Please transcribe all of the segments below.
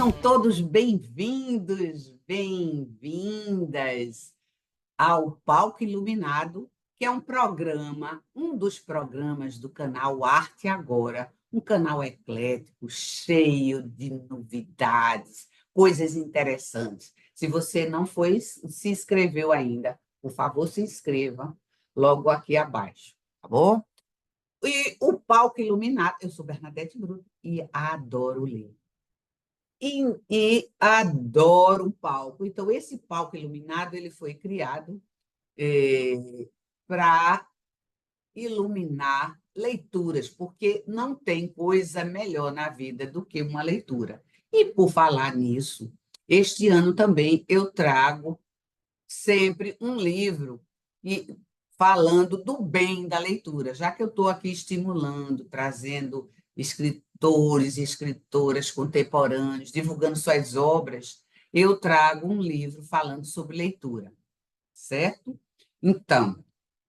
Sejam todos bem-vindos, bem-vindas ao Palco Iluminado, que é um dos programas do canal Arte Agora, um canal eclético, cheio de novidades, coisas interessantes. Se você não se inscreveu ainda, por favor, se inscreva logo aqui abaixo, tá bom? E o Palco Iluminado, eu sou Bernadette Bruto e adoro ler. E adoro o palco. Então, esse palco iluminado ele foi criado para iluminar leituras, porque não tem coisa melhor na vida do que uma leitura. E, por falar nisso, este ano também eu trago sempre um livro e falando do bem da leitura, já que eu estou aqui estimulando, trazendo escritores e escritoras contemporâneos, divulgando suas obras, eu trago um livro falando sobre leitura, certo? Então,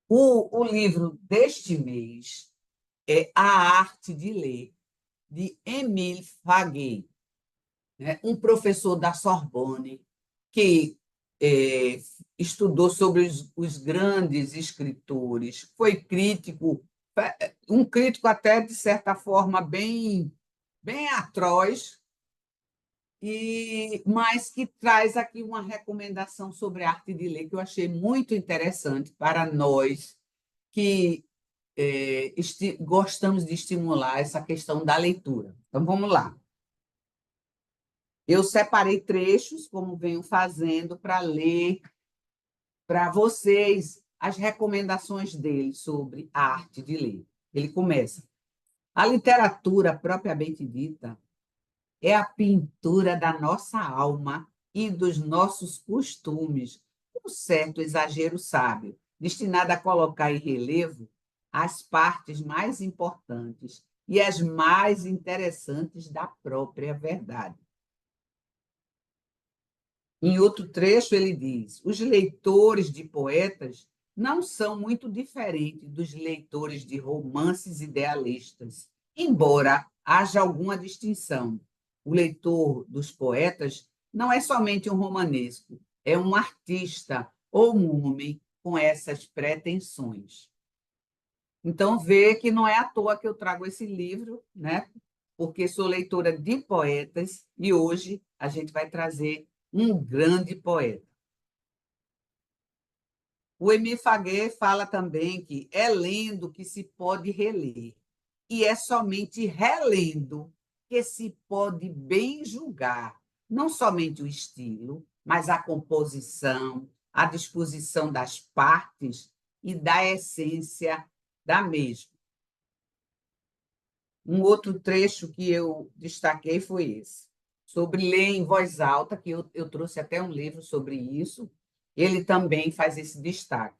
o livro deste mês é A Arte de Ler, de Émile Faguet, né? Um professor da Sorbonne que estudou sobre os grandes escritores, foi crítico, um crítico até, de certa forma, bem atroz, mas que traz aqui uma recomendação sobre a arte de ler, que eu achei muito interessante para nós que gostamos de estimular essa questão da leitura. Então, vamos lá. Eu separei trechos, como venho fazendo, para ler para vocês as recomendações dele sobre a arte de ler. Ele começa: a literatura propriamente dita é a pintura da nossa alma e dos nossos costumes, um certo exagero sábio, destinado a colocar em relevo as partes mais importantes e as mais interessantes da própria verdade. Em outro trecho, ele diz: os leitores de poetas não são muito diferentes dos leitores de romances idealistas, embora haja alguma distinção. O leitor dos poetas não é somente um romanesco, é um artista ou um homem com essas pretensões. Então, vê que não é à toa que eu trago esse livro, né? Porque sou leitora de poetas e hoje a gente vai trazer um grande poeta. O Émile Faguet fala também que é lendo que se pode reler, e é somente relendo que se pode bem julgar, não somente o estilo, mas a composição, a disposição das partes e da essência da mesma. Um outro trecho que eu destaquei foi esse, sobre ler em voz alta, que eu trouxe até um livro sobre isso. Ele também faz esse destaque.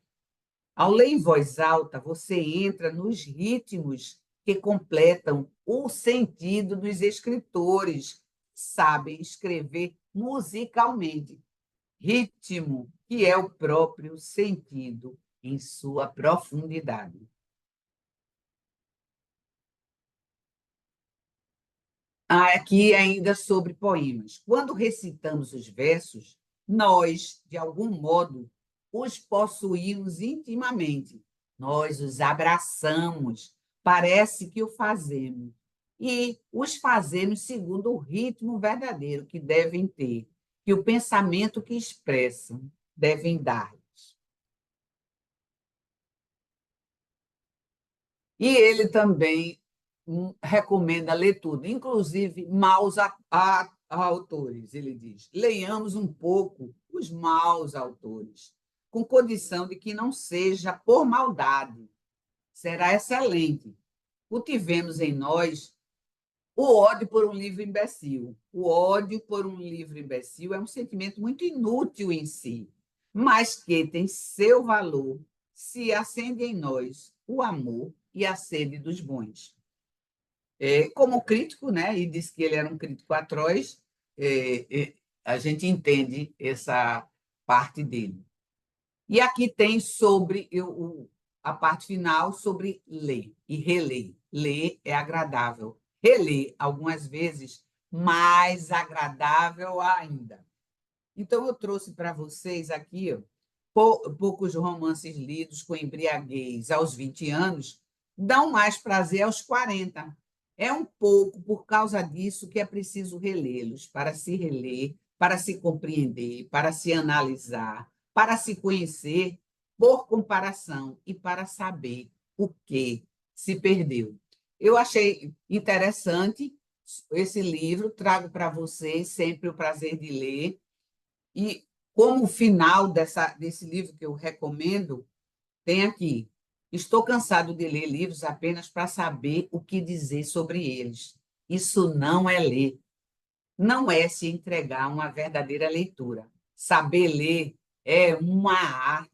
Ao ler em voz alta, você entra nos ritmos que completam o sentido dos escritores que sabem escrever musicalmente. Ritmo, que é o próprio sentido em sua profundidade. Aqui ainda sobre poemas. Quando recitamos os versos, nós, de algum modo, os possuímos intimamente. Nós os abraçamos, parece que o fazemos. E os fazemos segundo o ritmo verdadeiro que devem ter, que o pensamento que expressam devem dar. E ele também recomenda ler tudo, inclusive maus autores, ele diz. Leiamos um pouco os maus autores, com condição de que não seja por maldade. Será excelente. Cultivemos em nós o ódio por um livro imbecil. O ódio por um livro imbecil é um sentimento muito inútil em si, mas que tem seu valor se acende em nós o amor e a sede dos bons. Como crítico, né, e disse que ele era um crítico atroz, a gente entende essa parte dele. E aqui tem sobre a parte final sobre ler e reler. Ler é agradável. Reler, algumas vezes, mais agradável ainda. Então, eu trouxe para vocês aqui poucos romances lidos com embriaguez aos 20 anos dão mais prazer aos 40. É um pouco por causa disso que é preciso relê-los, para se reler, para se compreender, para se analisar, para se conhecer por comparação e para saber o que se perdeu. Eu achei interessante esse livro, trago para vocês sempre o prazer de ler. E como final desse livro que eu recomendo, tem aqui: estou cansado de ler livros apenas para saber o que dizer sobre eles. Isso não é ler, não é se entregar a uma verdadeira leitura. Saber ler é uma arte.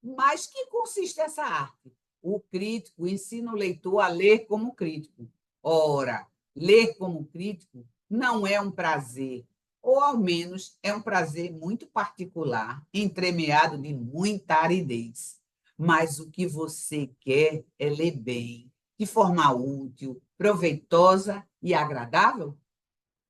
Mas que consiste essa arte? O crítico ensina o leitor a ler como crítico. Ora, ler como crítico não é um prazer, ou ao menos é um prazer muito particular, entremeado de muita aridez. Mas o que você quer é ler bem, de forma útil, proveitosa e agradável?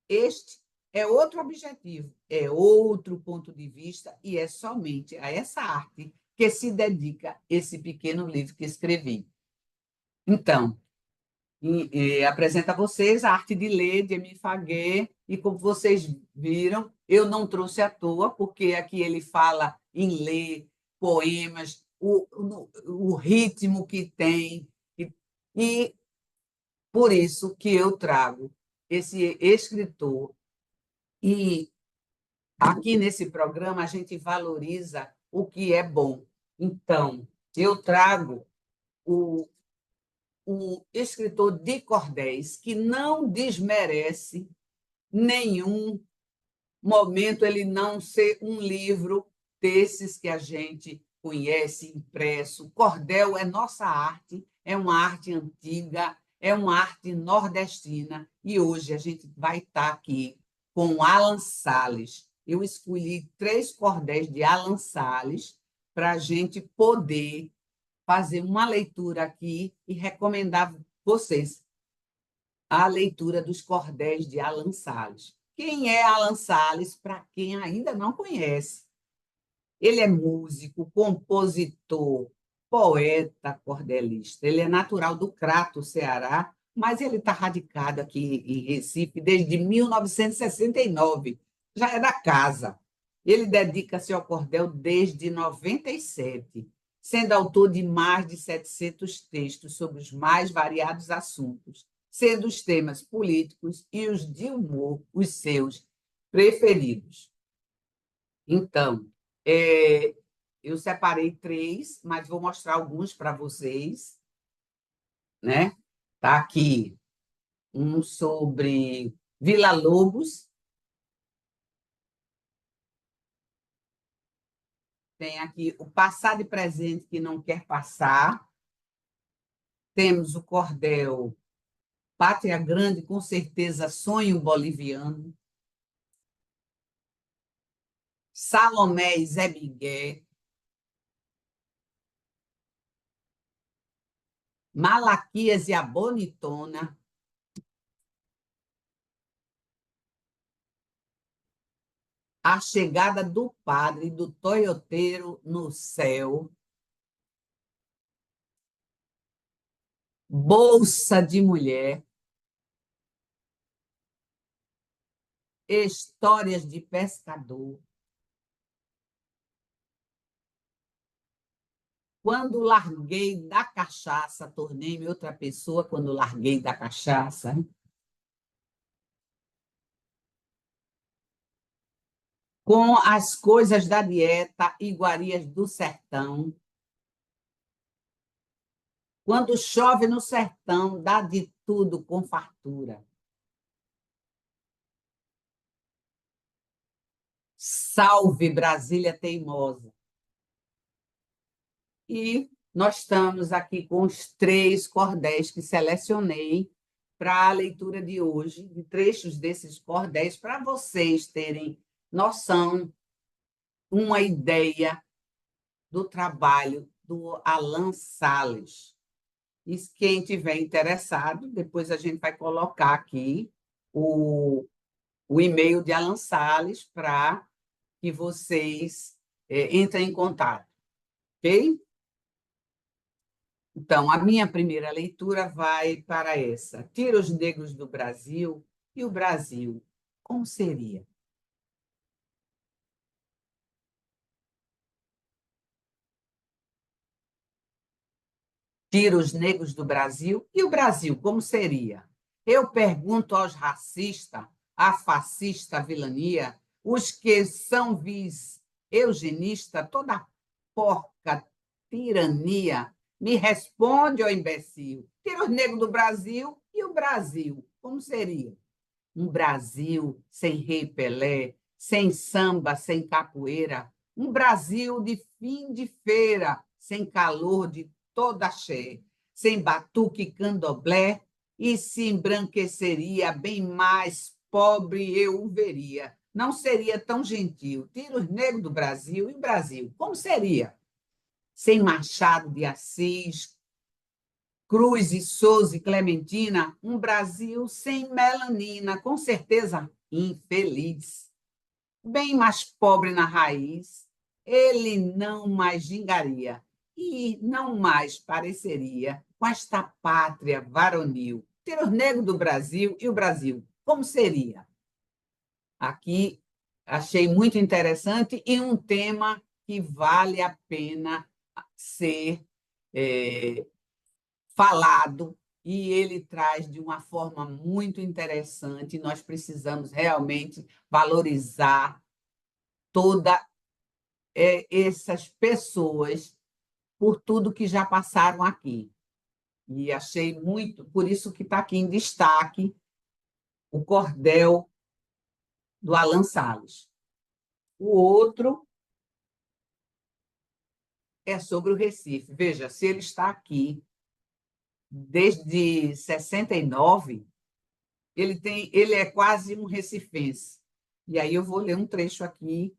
Este é outro objetivo, é outro ponto de vista, e é somente a essa arte que se dedica esse pequeno livro que escrevi. Então, apresento a vocês a Arte de Ler, de Émile Faguet, e como vocês viram, eu não trouxe à toa, porque aqui ele fala em ler poemas, o ritmo que tem, e por isso que eu trago esse escritor. E aqui nesse programa a gente valoriza o que é bom. Então, eu trago o, um escritor de cordéis que não desmerece nenhum momento ele não ser um livro desses que a gente conhece impresso. Cordel é nossa arte, é uma arte antiga, é uma arte nordestina, e hoje a gente vai estar aqui com Alan Salles. Eu escolhi 3 cordéis de Alan Salles para a gente poder fazer uma leitura aqui e recomendar a vocês a leitura dos cordéis de Alan Salles. Quem é Alan Salles, para quem ainda não conhece? Ele é músico, compositor, poeta, cordelista. Ele é natural do Crato, Ceará, mas ele está radicado aqui em Recife desde 1969. Já é da casa. Ele dedica-se ao cordel desde 97, sendo autor de mais de 700 textos sobre os mais variados assuntos, sendo os temas políticos e os de humor os seus preferidos. Então, eu separei 3, mas vou mostrar alguns para vocês, né? Tá aqui um sobre Villa-Lobos, tem aqui o passado e presente que não quer passar, temos o cordel Pátria Grande, com certeza, sonho boliviano, Salomé e Zé Miguel, Malaquias e a Bonitona, a chegada do padre do toioteiro no céu, Bolsa de Mulher, Histórias de Pescador, Quando larguei da cachaça, tornei-me outra pessoa quando larguei da cachaça, com as coisas da dieta, iguarias do sertão. Quando chove no sertão, dá de tudo com fartura. Salve Brasília teimosa. E nós estamos aqui com os 3 cordéis que selecionei para a leitura de hoje, de trechos desses cordéis, para vocês terem noção, uma ideia do trabalho do Alan Salles. E quem tiver interessado, depois a gente vai colocar aqui o e-mail de Alan Salles para que vocês entrem em contato, ok? Então, a minha primeira leitura vai para essa. Tira os negros do Brasil e o Brasil, como seria? Tira os negros do Brasil e o Brasil, como seria? Eu pergunto aos racistas, à fascista vilania, os que são vis eugenista, toda porca tirania, me responde, ó imbecil. Tira os negros do Brasil e o Brasil, como seria? Um Brasil sem Rei Pelé, sem samba, sem capoeira, um Brasil de fim de feira, sem calor de toda axé, sem batuque e candomblé, e se embranqueceria bem mais pobre eu o veria. Não seria tão gentil. Tira os negros do Brasil e o Brasil, como seria? Sem Machado de Assis, Cruz e Souza e Clementina, um Brasil sem melanina, com certeza infeliz. Bem mais pobre na raiz, ele não mais gingaria e não mais pareceria com esta pátria varonil. Ter os negros do Brasil e o Brasil, como seria? Aqui achei muito interessante e um tema que vale a pena ser falado, e ele traz de uma forma muito interessante. Nós precisamos realmente valorizar todas essas pessoas por tudo que já passaram aqui. E achei muito, por isso que está aqui em destaque o cordel do Alan Salles. O outro é sobre o Recife. Veja, se ele está aqui desde 69, ele é quase um recifense. E aí eu vou ler um trecho aqui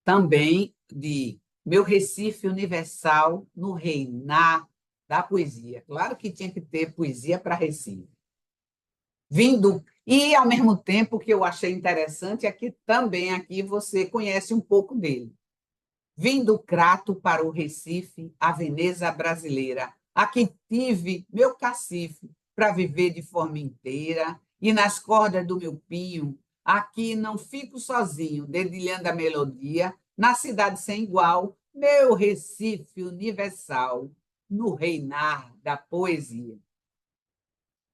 também de Meu Recife Universal no Reinar da Poesia. Claro que tinha que ter poesia para Recife. Vindo, e ao mesmo tempo que eu achei interessante é que também aqui você conhece um pouco dele. Vim do Crato para o Recife, a Veneza brasileira. Aqui tive meu cacife para viver de forma inteira, e nas cordas do meu pinho, aqui não fico sozinho, dedilhando a melodia, na cidade sem igual, meu Recife universal, no reinar da poesia.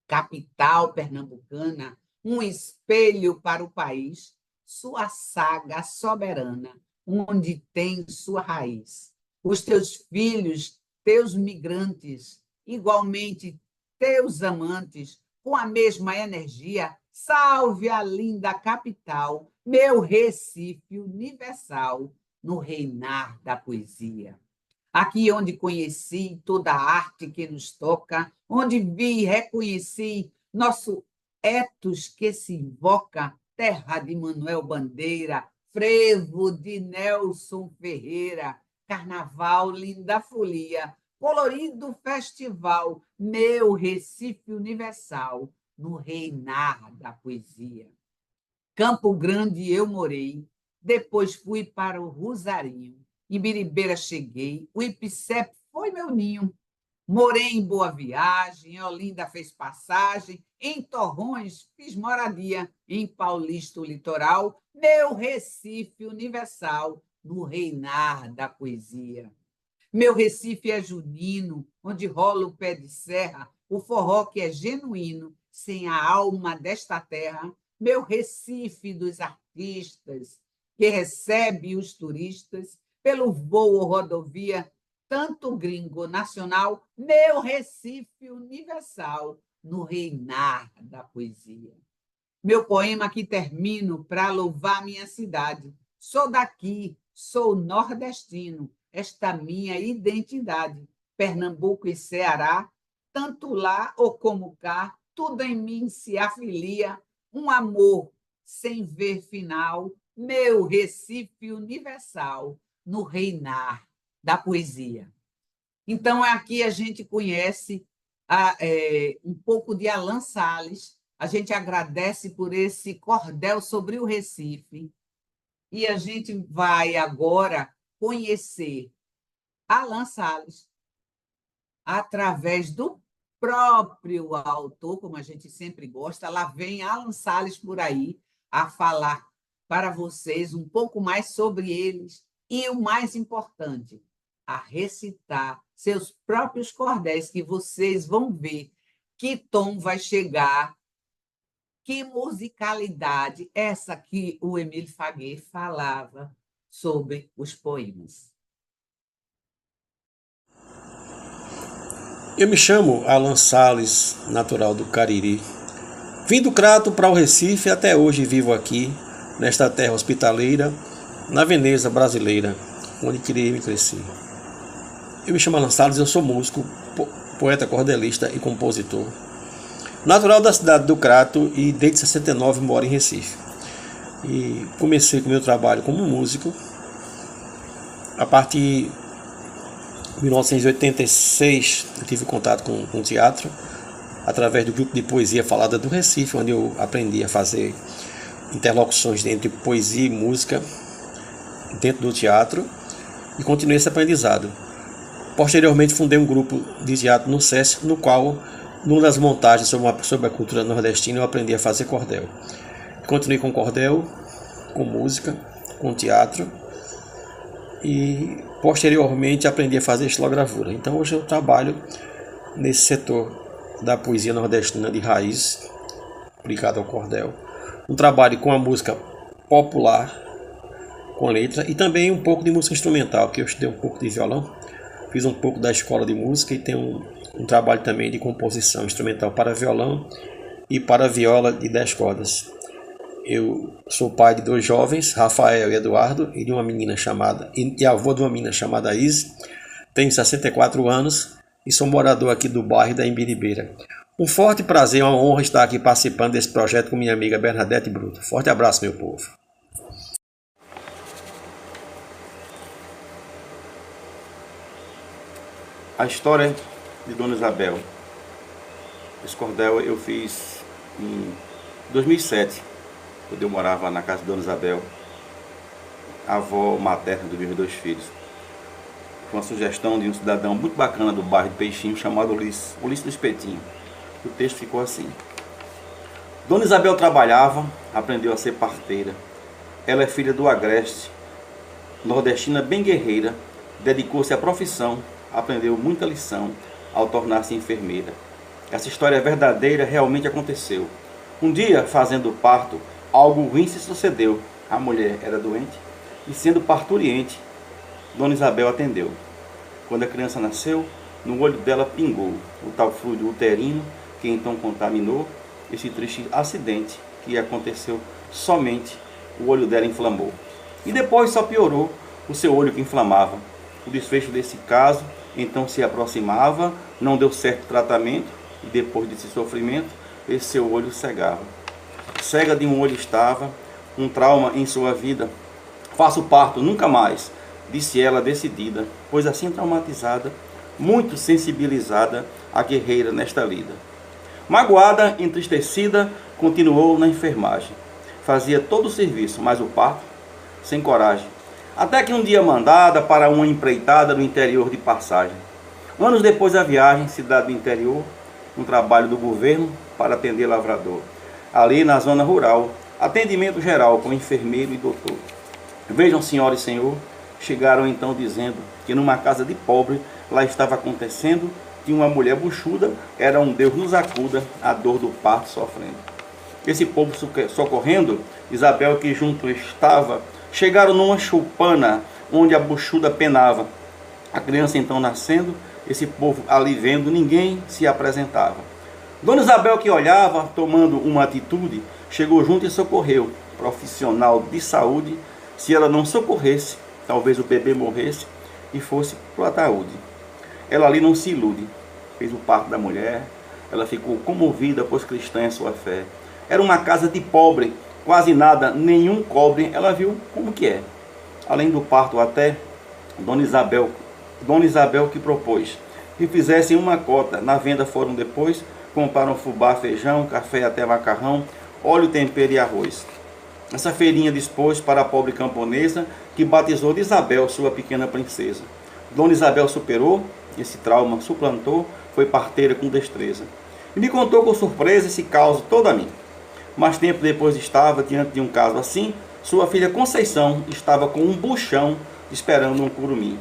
Capital pernambucana, um espelho para o país, sua saga soberana, onde tem sua raiz. Os teus filhos, teus migrantes, igualmente teus amantes, com a mesma energia, salve a linda capital, meu Recife universal, no reinar da poesia. Aqui onde conheci toda a arte que nos toca, onde vi e reconheci nosso etos que se invoca, terra de Manuel Bandeira, frevo de Nelson Ferreira, carnaval, linda folia, colorido festival, meu Recife universal, no reinar da poesia. Campo Grande eu morei, depois fui para o Rosarinho. Em Biribeira cheguei, o Ipicep foi meu ninho. Morei em Boa Viagem, em Olinda fez passagem, em Torrões fiz moradia, em Paulista o litoral, meu Recife universal, no reinar da poesia. Meu Recife é junino, onde rola o pé de serra, o forró que é genuíno, sem a alma desta terra. Meu Recife dos artistas, que recebe os turistas pelo voo ou rodovia, tanto gringo nacional, meu Recife universal, no reinar da poesia. Meu poema aqui termino para louvar minha cidade. Sou daqui, sou nordestino, esta minha identidade. Pernambuco e Ceará, tanto lá ou como cá, tudo em mim se afilia, um amor sem ver final, meu Recife universal, no reinar da poesia. Então, aqui a gente conhece um pouco de Alan Salles, A gente agradece por esse cordel sobre o Recife. E a gente vai agora conhecer Alan Salles através do próprio autor, como a gente sempre gosta. Lá vem Alan Salles por aí a falar para vocês um pouco mais sobre eles e, o mais importante, a recitar seus próprios cordéis, que vocês vão ver que tom vai chegar, que musicalidade, essa que o Emílio Faguet falava sobre os poemas. Eu me chamo Alan Salles, natural do Cariri. Vim do Crato para o Recife e até hoje vivo aqui, nesta terra hospitaleira, na Veneza brasileira, onde criei e me cresci. Eu me chamo Alan Salles, eu sou músico, poeta, cordelista e compositor. Natural da cidade do Crato e desde 69 moro em Recife. E comecei com o meu trabalho como músico a partir de 1986. Eu tive contato com o teatro através do grupo de poesia falada do Recife, onde eu aprendi a fazer interlocuções entre poesia e música dentro do teatro e continuei esse aprendizado. Posteriormente fundei um grupo de teatro no SESC, no qual, numa das montagens sobre a cultura nordestina, eu aprendi a fazer cordel. Continuei com cordel, com música, com teatro e posteriormente aprendi a fazer estilogravura. Então hoje eu trabalho nesse setor da poesia nordestina de raiz, aplicado ao cordel. Um trabalho com a música popular, com letra, e também um pouco de música instrumental, que eu estudei um pouco de violão, fiz um pouco da escola de música e tenho um trabalho também de composição instrumental para violão e para viola de 10 cordas. Eu sou pai de 2 jovens, Rafael e Eduardo, e de uma menina chamada, e avô de uma menina chamada Izzy. Tenho 64 anos e sou morador aqui do bairro da Imbiribeira. Um forte prazer e uma honra estar aqui participando desse projeto com minha amiga Bernadette Bruto. Forte abraço, meu povo. A história de Dona Isabel. Esse cordel eu fiz em 2007, quando eu morava na casa de Dona Isabel, avó materna dos meus 2 filhos. Foi uma sugestão de um cidadão muito bacana do bairro de Peixinho, chamado Ulisses do Espetinho. O texto ficou assim: Dona Isabel trabalhava, aprendeu a ser parteira. Ela é filha do Agreste, nordestina bem guerreira, dedicou-se à profissão, aprendeu muita lição ao tornar-se enfermeira. Essa história verdadeira realmente aconteceu. Um dia, fazendo o parto, algo ruim se sucedeu. A mulher era doente e, sendo parturiente, Dona Isabel atendeu. Quando a criança nasceu, no olho dela pingou o tal fluido uterino que então contaminou esse triste acidente que aconteceu somente. O olho dela inflamou. E depois só piorou o seu olho que inflamava. O desfecho desse caso então se aproximava, não deu certo o tratamento e depois desse sofrimento, esse seu olho cegava. Cega de um olho estava, um trauma em sua vida. Faço parto, nunca mais, disse ela decidida, pois assim traumatizada, muito sensibilizada, a guerreira nesta lida. Magoada, entristecida, continuou na enfermagem. Fazia todo o serviço, mas o parto, sem coragem. Até que um dia mandada para uma empreitada no interior de passagem. Anos depois da viagem, cidade do interior, um trabalho do governo para atender lavrador. Ali na zona rural, atendimento geral com enfermeiro e doutor. Vejam, senhora e senhor, chegaram então dizendo que numa casa de pobre, lá estava acontecendo que uma mulher buchuda, era um Deus nos acuda, a dor do parto sofrendo. Esse povo socorrendo, Isabel que junto estava, chegaram numa choupana onde a buchuda penava. A criança então nascendo, esse povo ali vendo, ninguém se apresentava. Dona Isabel que olhava, tomando uma atitude, chegou junto e socorreu. Profissional de saúde, se ela não socorresse, talvez o bebê morresse e fosse para o ataúde. Ela ali não se ilude, fez o parto da mulher, ela ficou comovida, pois cristã é sua fé. Era uma casa de pobre, quase nada, nenhum cobre, ela viu como que é. Além do parto até, Dona Isabel que propôs que fizessem uma cota, na venda foram depois Compraram fubá, feijão, café até macarrão, óleo, tempero e arroz. Essa feirinha dispôs para a pobre camponesa, que batizou de Isabel, sua pequena princesa. Dona Isabel superou esse trauma, suplantou, foi parteira com destreza. E me contou com surpresa esse caos todo a mim. Mais tempo depois estava diante de um caso assim, sua filha Conceição estava com um buchão esperando um curumim.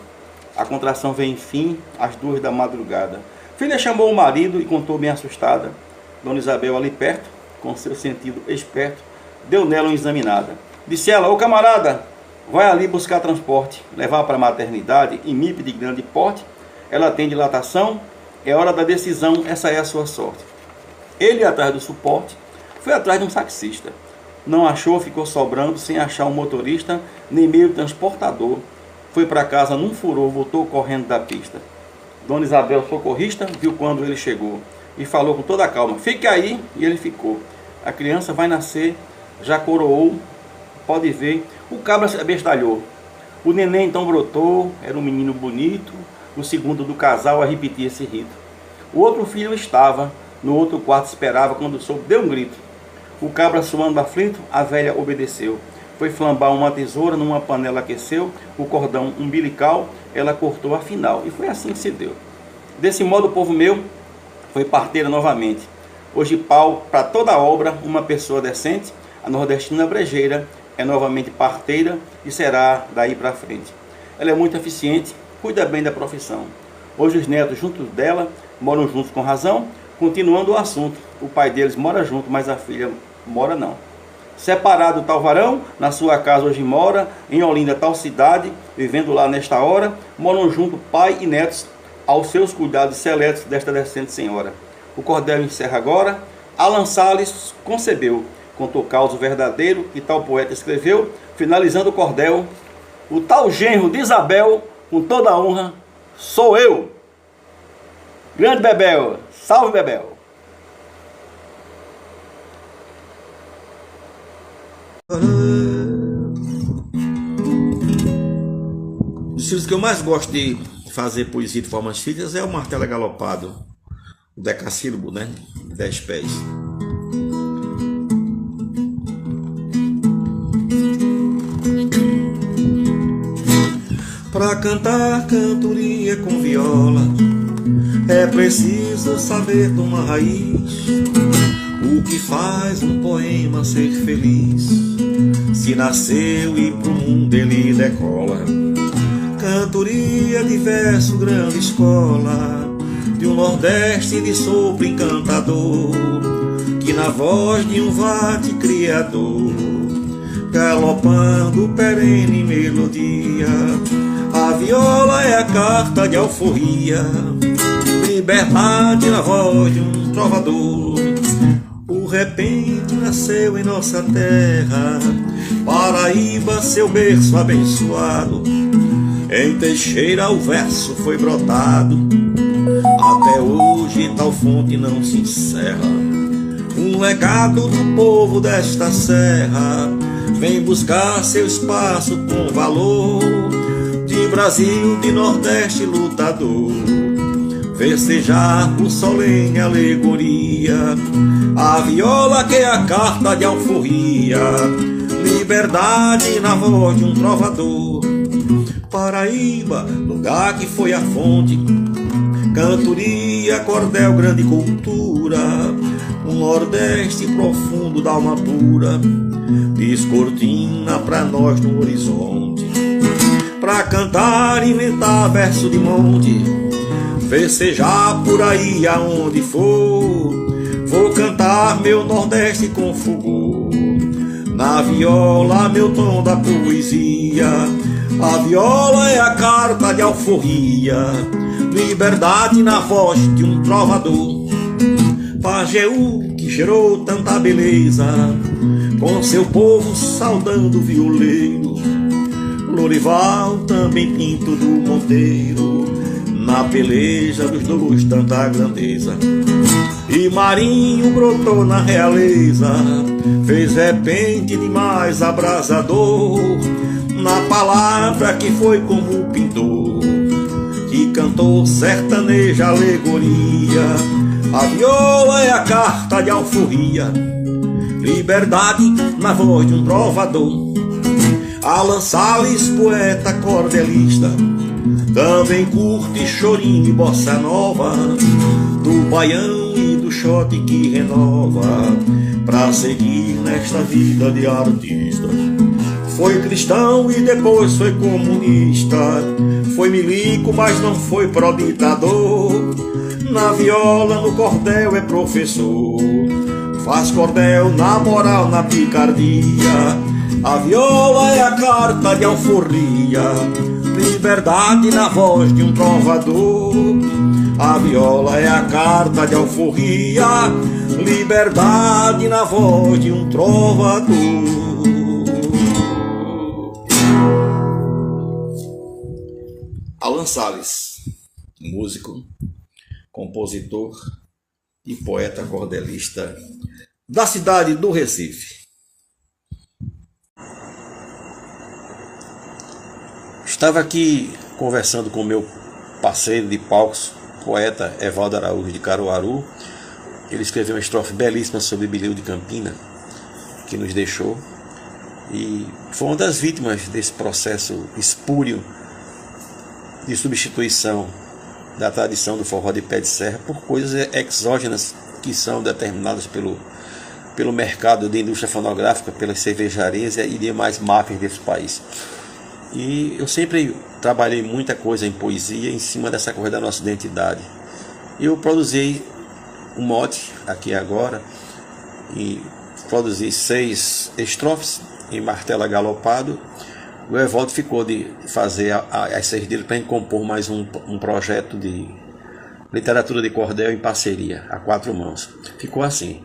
A contração veio enfim às 2 da madrugada. Filha chamou o marido e contou bem assustada. Dona Isabel ali perto, com seu sentido esperto, deu nela uma examinada. Disse ela: ô camarada, vai ali buscar transporte, levar para a maternidade, IMIP de grande porte. Ela tem dilatação, é hora da decisão, essa é a sua sorte. Ele, atrás do suporte, foi atrás de um taxista. Não achou, ficou sobrando, sem achar um motorista, nem meio transportador. Foi para casa num furor, voltou correndo da pista. Dona Isabel, socorrista, viu quando ele chegou e falou com toda a calma: fique aí, e ele ficou. A criança vai nascer, já coroou, pode ver. O cabra se abestalhou. O neném então brotou, era um menino bonito, o segundo do casal a repetir esse rito. O outro filho estava, no outro quarto esperava, quando soube, deu um grito. O cabra suando aflito, a velha obedeceu. Foi flambar uma tesoura, numa panela aqueceu, o cordão umbilical, ela cortou afinal. E foi assim que se deu. Desse modo, o povo meu foi parteira novamente. Hoje pau para toda obra, uma pessoa decente, a nordestina brejeira é novamente parteira e será daí para frente. Ela é muito eficiente, cuida bem da profissão. Hoje os netos juntos dela moram juntos com razão. Continuando o assunto, o pai deles mora junto, mas a filha mora não. Separado tal varão, na sua casa hoje mora, em Olinda tal cidade, vivendo lá nesta hora, moram junto pai e netos, aos seus cuidados seletos desta decente senhora. O cordel encerra agora. Alan Salles concebeu, contou caso verdadeiro que tal poeta escreveu, finalizando o cordel: o tal genro de Isabel, com toda a honra, sou eu. Grande Bebel, salve Bebel. Os estilos que eu mais gosto de fazer poesia de formas filhas é o martelo galopado, o decassílabo, né? 10 pés. Para cantar cantoria com viola é preciso saber de uma raiz, o que faz um poema ser feliz. Se nasceu e pro mundo ele decola, cantoria de verso, grande escola, de um nordeste de sopro encantador, que na voz de um vate criador, galopando perene melodia, a viola é a carta de alforria, liberdade na voz de um trovador. O repente nasceu em nossa terra, Paraíba, seu berço abençoado. Em Teixeira o verso foi brotado, até hoje tal fonte não se encerra. Um legado do povo desta serra vem buscar seu espaço com valor, de Brasil, de Nordeste lutador, festejar por solene alegoria, a viola que é a carta de alforria, liberdade na voz de um trovador. Paraíba, lugar que foi a fonte, cantoria, cordel, grande cultura, um Nordeste profundo da alma pura, descortina pra nós no horizonte. Pra cantar, inventar verso de monte, festejar por aí aonde for, vou cantar meu Nordeste com fulgor. Na viola meu tom da poesia, a viola é a carta de alforria, liberdade na voz de um trovador. Pajeú que gerou tanta beleza, com seu povo saudando o violeiro. Lorival também Pinto do Monteiro, na peleja dos dois tanta grandeza. E Marinho brotou na realeza, fez repente demais abrasador, na palavra que foi como pintor, que cantou sertaneja alegoria, A viola é a carta de alforria, liberdade na voz de um trovador. Alan Salles, poeta cordelista, também curte chorinho e bossa nova, do baião e do shot que renova, pra seguir nesta vida de artista. Foi cristão e depois foi comunista, foi milico, mas não foi pró-ditador. Na viola, no cordel é professor, faz cordel na moral, na picardia. A viola é a carta de alforria, liberdade na voz de um trovador. A viola é a carta de alforria, liberdade na voz de um trovador. Alan Salles, músico, compositor e poeta cordelista da cidade do Recife. Estava aqui conversando com meu parceiro de palcos, poeta Evaldo Araújo de Caruaru. Ele escreveu uma estrofe belíssima sobre Bileu de Campina, que nos deixou, e foi uma das vítimas desse processo espúrio de substituição da tradição do forró de pé de serra por coisas exógenas que são determinadas pelo mercado de indústria fonográfica, pelas cervejarias e demais máfias desse país. E eu sempre trabalhei muita coisa em poesia em cima dessa coisa da nossa identidade. Eu produzi um mote aqui agora e produzi 6 estrofes em martelo galopado. O Evaldo ficou de fazer as 6 dele para compor mais um projeto de literatura de cordel em parceria, a 4 mãos. Ficou assim.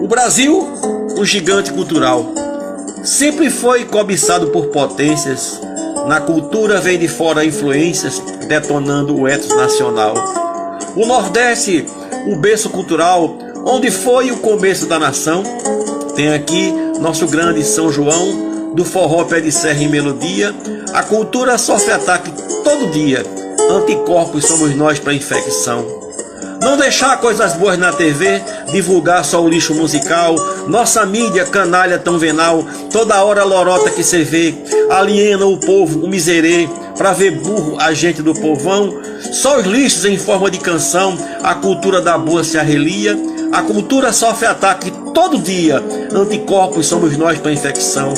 O Brasil, o gigante cultural, sempre foi cobiçado por potências. Na cultura vem de fora influências, detonando o ethos nacional. O Nordeste, o berço cultural, onde foi o começo da nação. Tem aqui nosso grande São João, do forró pé de serra em melodia. A cultura sofre ataque todo dia, anticorpos somos nós para infecção. Não deixar coisas boas na TV, divulgar só o lixo musical. Nossa mídia canalha tão venal, toda hora lorota que cê vê, aliena o povo, o miserê, pra ver burro a gente do povão. Só os lixos em forma de canção, a cultura da boa se arrelia. A cultura sofre ataque todo dia, anticorpos somos nós pra infecção.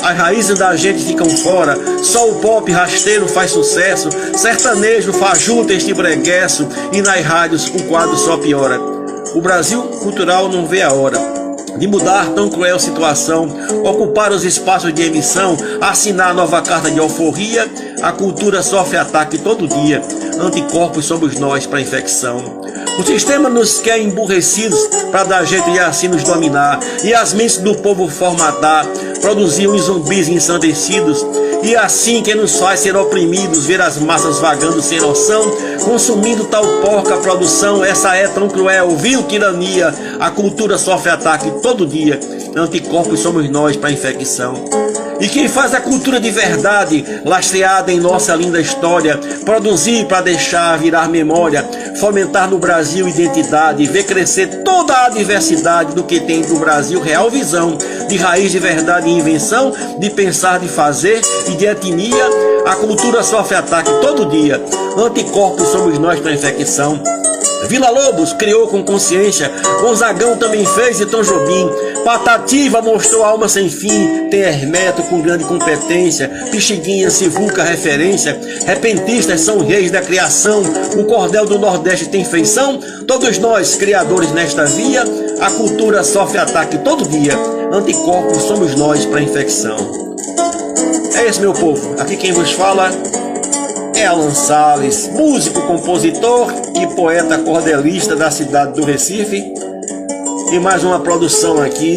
As raízes da gente ficam fora, só o pop rasteiro faz sucesso, sertanejo fajuta este breguesso, e nas rádios o quadro só piora. O Brasil cultural não vê a hora de mudar tão cruel situação, ocupar os espaços de emissão, assinar a nova carta de alforria. A cultura sofre ataque todo dia, anticorpos somos nós para infecção. O sistema nos quer emburrecidos para dar jeito e assim nos dominar, e as mentes do povo formatar, produzir uns zumbis ensandecidos, e assim quem nos faz ser oprimidos, ver as massas vagando sem noção, consumindo tal porca produção. Essa é tão cruel, vil tirania. A cultura sofre ataque todo dia, anticorpos somos nós para infecção. E quem faz a cultura de verdade, lastreada em nossa linda história, produzir para deixar virar memória, fomentar no Brasil identidade, ver crescer toda a diversidade do que tem do Brasil real visão, de raiz de verdade e invenção, de pensar, de fazer e de etnia. A cultura sofre ataque todo dia, anticorpos somos nós para infecção. Vila Lobos criou com consciência, Gonzagão também fez e Tom Jobim. Patativa mostrou alma sem fim, tem Hermeto com grande competência, Pixinguinha, Sivuca, referência, repentistas são reis da criação, o cordel do Nordeste tem feição, todos nós, criadores nesta via, a cultura sofre ataque todo dia, anticorpos somos nós para infecção. É esse, meu povo, aqui quem vos fala é Alan Salles, músico, compositor e poeta cordelista da cidade do Recife. E mais uma produção aqui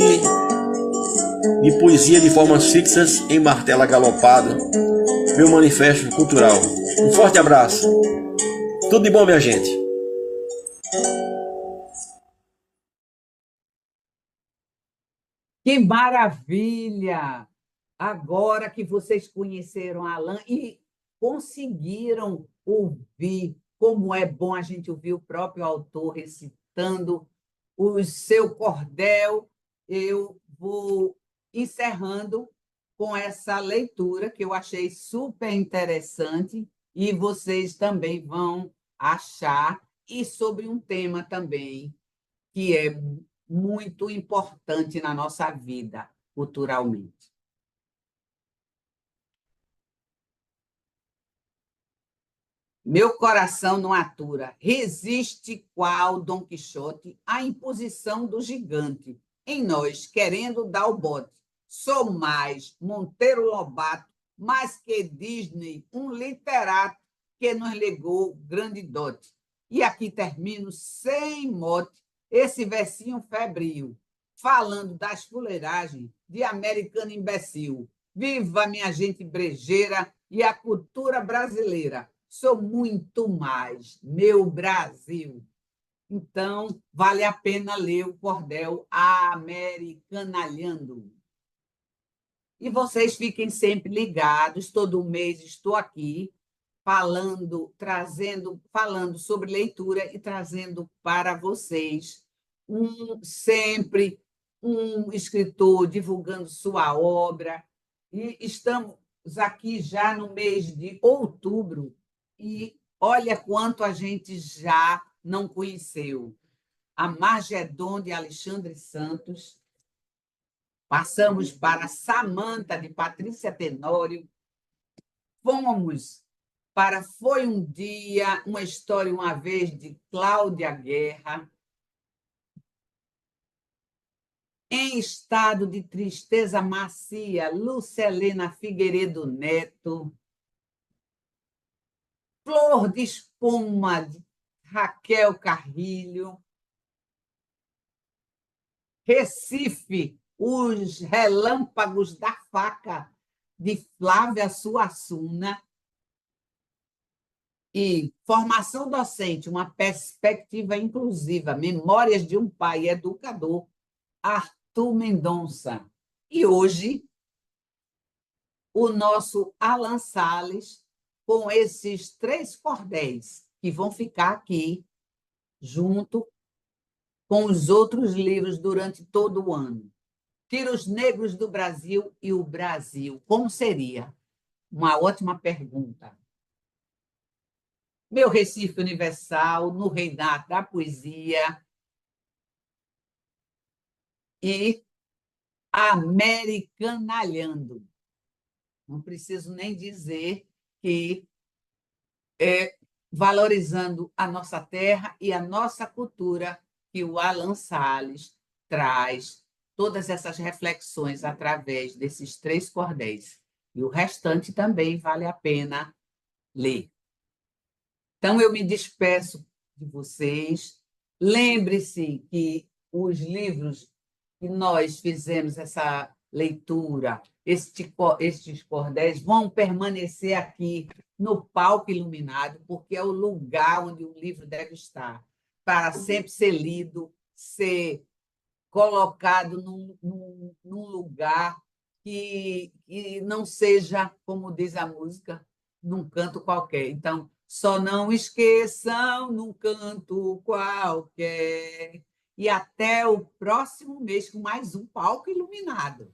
de poesia de formas fixas em martelo galopado, meu manifesto cultural. Um forte abraço. Tudo de bom, minha gente. Que maravilha! Agora que vocês conheceram Alan e conseguiram ouvir, como é bom a gente ouvir o próprio autor recitando o seu cordel. Eu vou encerrando com essa leitura que eu achei super interessante e vocês também vão achar, e sobre um tema também que é muito importante na nossa vida, culturalmente. Meu coração não atura, resiste qual Dom Quixote à imposição do gigante, em nós querendo dar o bote. Sou mais Monteiro Lobato, mais que Disney, um literato que nos legou grande dote. E aqui termino sem mote esse versinho febril, falando das fuleiragens de americano imbecil. Viva minha gente brejeira e a cultura brasileira! Sou muito mais, meu Brasil. Então, vale a pena ler o cordel Americanalhando. E vocês fiquem sempre ligados, todo mês estou aqui falando sobre leitura e trazendo para vocês sempre um escritor divulgando sua obra. E estamos aqui já no mês de outubro, e olha quanto a gente já não conheceu. A Magedon, de Alexandre Santos. Passamos para Samanta, de Patrícia Tenório. Fomos para Foi um Dia, uma História uma Vez, de Cláudia Guerra. Em Estado de Tristeza Macia, Lucelena Figueiredo Neto. Flor de Espuma, de Raquel Carrilho. Recife, Os Relâmpagos da Faca, de Flávia Suassuna. E Formação Docente, uma perspectiva inclusiva, Memórias de um Pai Educador, Arthur Mendonça. E hoje, o nosso Alan Salles, com esses 3 cordéis, que vão ficar aqui, junto com os outros livros durante todo o ano. Tiros Negros do Brasil e o Brasil. Como seria? Uma ótima pergunta. Meu Recife Universal, no Reinado da Poesia, e Americanalhando. Não preciso nem dizer que é valorizando a nossa terra e a nossa cultura, que o Alan Salles traz todas essas reflexões através desses 3 cordéis. E o restante também vale a pena ler. Então, eu me despeço de vocês. Lembre-se que os livros que nós fizemos essa leitura, estes cordéis, vão permanecer aqui no palco iluminado, porque é o lugar onde o livro deve estar, para sempre ser lido, ser colocado num lugar que não seja, como diz a música, num canto qualquer. Então, só não esqueçam num canto qualquer. E até o próximo mês com mais um Palco Iluminado.